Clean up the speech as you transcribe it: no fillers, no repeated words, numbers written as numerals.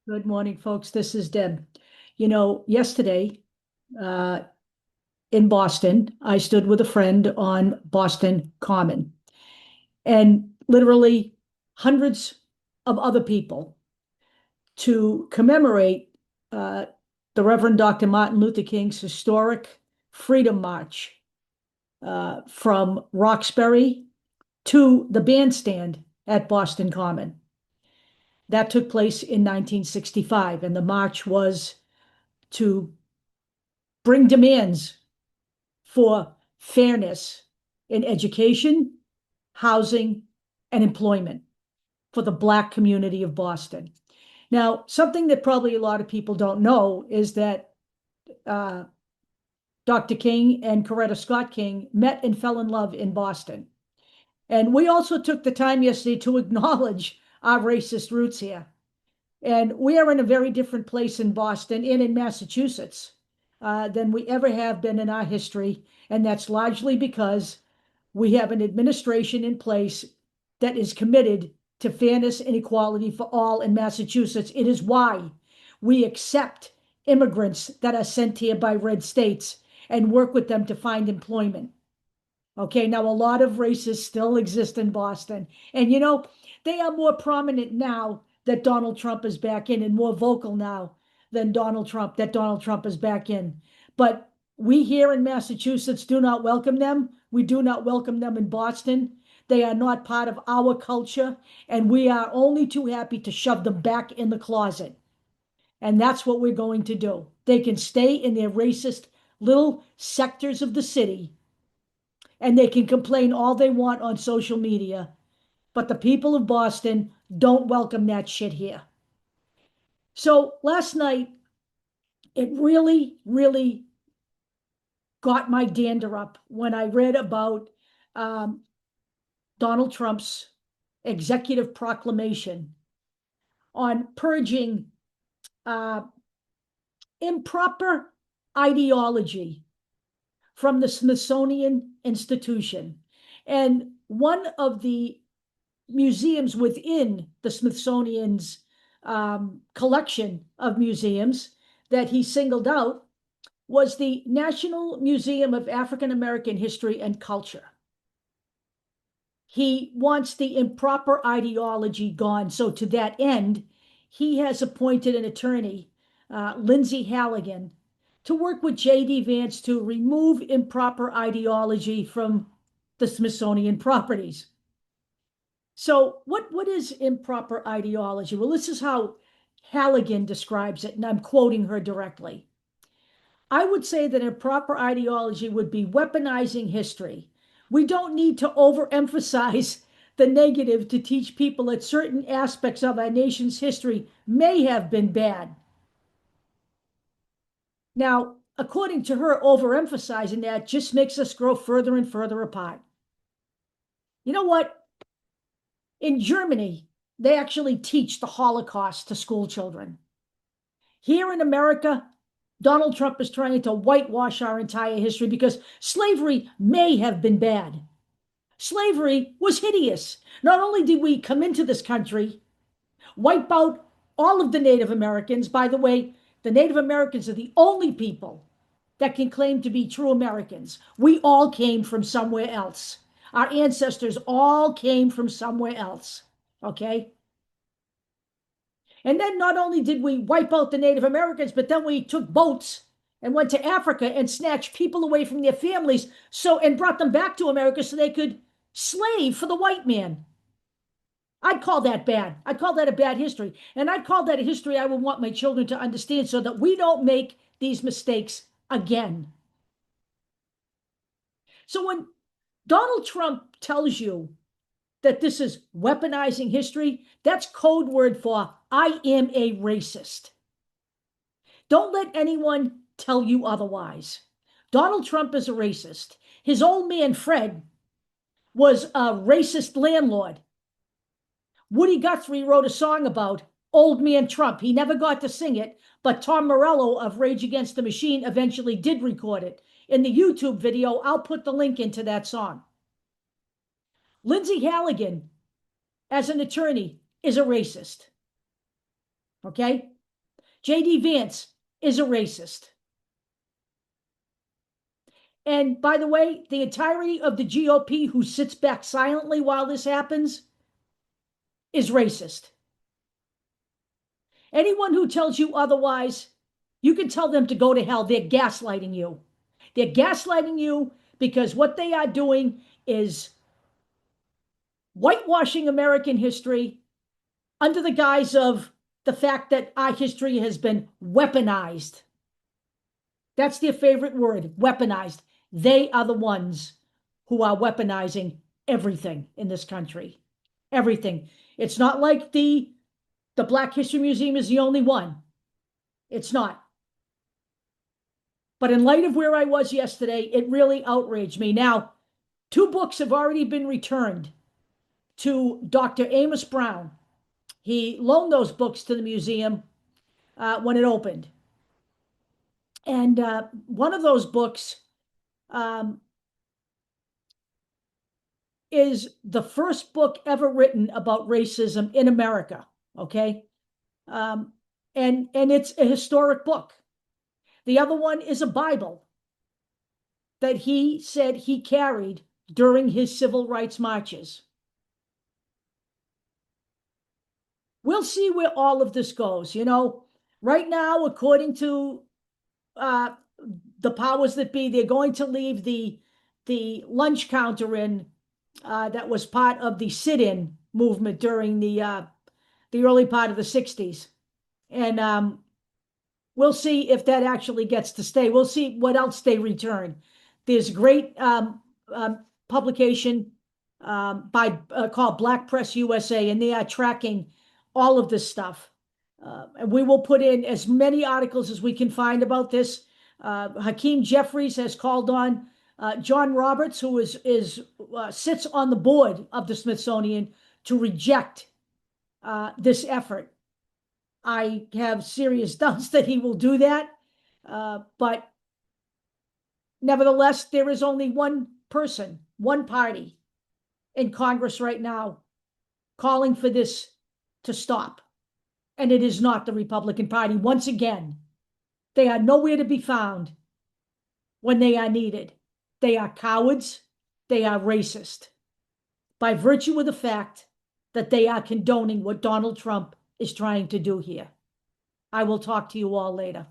Good morning, folks. This is Deb. Yesterday uh, in Boston, I stood with a friend on Boston Common, and literally hundreds of other people to commemorate uh, the Reverend Dr. Martin Luther King's historic Freedom March from Roxbury to the bandstand at Boston Common. That took place in 1965, and the march was to bring demands for fairness in education, housing, and employment for the Black community of Boston. Now, something that probably a lot of people don't know is that uh, Dr. King and Coretta Scott King met and fell in love in Boston. And we also took the time yesterday to acknowledge our racist roots here. And we are in a very different place in Boston and in Massachusetts than we ever have been in our history. And that's largely because we have an administration in place that is committed to fairness and equality for all in Massachusetts. It is why we accept immigrants that are sent here by red states and work with them to find employment. Okay, now a lot of races still exist in Boston. And they are more prominent now that Donald Trump is back in and more vocal now than that Donald Trump is back in. But we here in Massachusetts do not welcome them. We do not welcome them in Boston. They are not part of our culture, and we are only too happy to shove them back in the closet. And that's what we're going to do. They can stay in their racist little sectors of the city and they can complain all they want on social media, but the people of Boston don't welcome that shit here. So last night, it really, really got my dander up when I read about um, Donald Trump's executive proclamation on purging uh, improper ideology from the Smithsonian Institution. And one of the museums within the Smithsonian's collection of museums that he singled out was the National Museum of African American History and Culture. He wants the improper ideology gone. So, to that end, he has appointed an attorney, Lindsay Halligan, to work with J.D. Vance to remove improper ideology from the Smithsonian properties. So what is improper ideology? Well, this is how Halligan describes it, and I'm quoting her directly. I would say that improper ideology would be weaponizing history. We don't need to overemphasize the negative to teach people that certain aspects of our nation's history may have been bad. Now, according to her, overemphasizing that just makes us grow further and further apart. You know what? In Germany, they actually teach the Holocaust to school children. Here in America, Donald Trump is trying to whitewash our entire history because slavery may have been bad. Slavery was hideous. Not only did we come into this country, wipe out all of the Native Americans. By the way, the Native Americans are the only people that can claim to be true Americans. We all came from somewhere else. Our ancestors all came from somewhere else. Okay? And then not only did we wipe out the Native Americans, but then we took boats and went to Africa and snatched people away from their families and brought them back to America so they could slave for the white man. I'd call that bad. I'd call that a bad history. And I'd call that a history I would want my children to understand so that we don't make these mistakes again. So when Donald Trump tells you that this is weaponizing history, that's code word for I am a racist. Don't let anyone tell you otherwise. Donald Trump is a racist. His old man, Fred, was a racist landlord. Woody Guthrie wrote a song about Old Man Trump. He never got to sing it, but Tom Morello of Rage Against the Machine eventually did record it. In the YouTube video, I'll put the link into that song. Lindsay Halligan, as an attorney, is a racist. Okay? J.D. Vance is a racist. And by the way, the entirety of the GOP who sits back silently while this happens is racist. Anyone who tells you otherwise, you can tell them to go to hell. They're gaslighting you. They're gaslighting you because what they are doing is whitewashing American history under the guise of the fact that our history has been weaponized. That's their favorite word, weaponized. They are the ones who are weaponizing everything in this country. Everything. It's not like the Black History Museum is the only one. It's not. But in light of where I was yesterday, it really outraged me. Now, 2 books have already been returned to Dr. Amos Brown. He loaned those books to the museum when it opened. And one of those books is the first book ever written about racism in America, okay? And it's a historic book. The other one is a Bible that he said he carried during his civil rights marches. We'll see where all of this goes. You know, right now, according to the powers that be, they're going to leave the lunch counter in that was part of the sit-in movement during the early part of the 60s. And we'll see if that actually gets to stay. We'll see what else they return. There's a great publication called Black Press USA, and they are tracking all of this stuff. And we will put in as many articles as we can find about this. Hakeem Jeffries has called on John Roberts, who sits on the board of the Smithsonian, to reject this effort. I have serious doubts that he will do that, but nevertheless, there is only one person, one party in Congress right now calling for this to stop, and it is not the Republican Party. Once again, they are nowhere to be found when they are needed. They are cowards. They are racist by virtue of the fact that they are condoning what Donald Trump is trying to do here. I will talk to you all later.